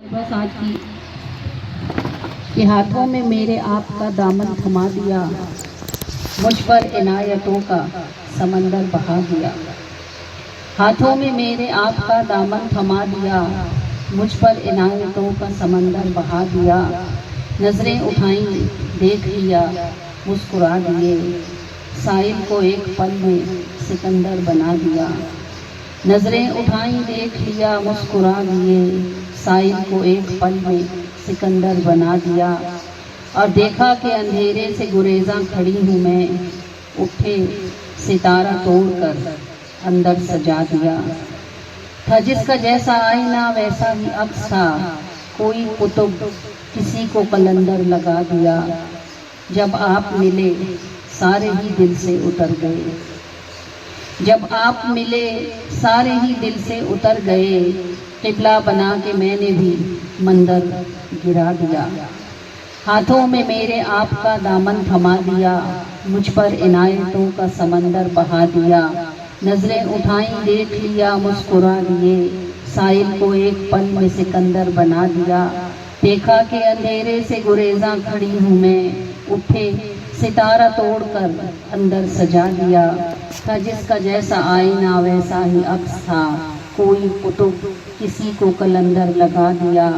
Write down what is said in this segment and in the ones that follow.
بس آج کی کہ ہاتھوں میں میرے آپ کا دامن تھما دیا، مجھ پر عنایتوں کا سمندر بہا دیا۔ ہاتھوں میں میرے آپ کا دامن تھما دیا، مجھ پر عنایتوں کا سمندر بہا دیا۔ نظریں اٹھائیں دیکھ لیا مسکرا دیے، سائل کو ایک پل میں سکندر بنا دیا۔ نظریں اٹھائیں دیکھ لیا مسکرا دیے، سائل کو ایک پل میں سکندر بنا دیا۔ اور دیکھا کہ اندھیرے سے گریزاں کھڑی ہوں میں، اٹھے ستارہ توڑ کر اندر سجا دیا۔ تھا جس کا جیسا آئینہ ویسا ہی عکس تھا، کوئی قطب کسی کو قلندر لگا دیا۔ جب آپ ملے سارے ہی دل سے اتر گئے، جب آپ ملے سارے ہی دل سے اتر گئے، قبلہ بنا کے میں نے بھی مندر گرا دیا۔ ہاتھوں میں میرے آپ کا دامن تھما دیا، مجھ پر عنایتوں کا سمندر بہا دیا۔ نظریں اٹھائیں دیکھ لیا مسکرا دیے، سائل کو ایک پل میں سکندر بنا دیا۔ دیکھا کہ اندھیرے سے گریزاں کھڑی ہوں میں، اٹھے ستارہ توڑ کر اندر سجا دیا۔ تھا جس کا جیسا آئینہ ویسا ہی عکس تھا، کوئی قطب کسی کو قلندر لگا دیا۔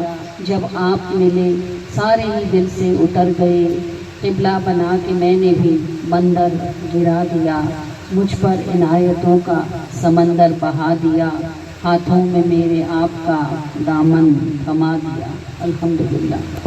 جب آپ ملے سارے ہی دل سے اتر گئے، قبلہ بنا کے میں نے بھی مندر گرا دیا۔ مجھ پر عنایتوں کا سمندر بہا دیا، ہاتھوں میں میرے آپ کا دامن تھما دیا۔ الحمدللہ۔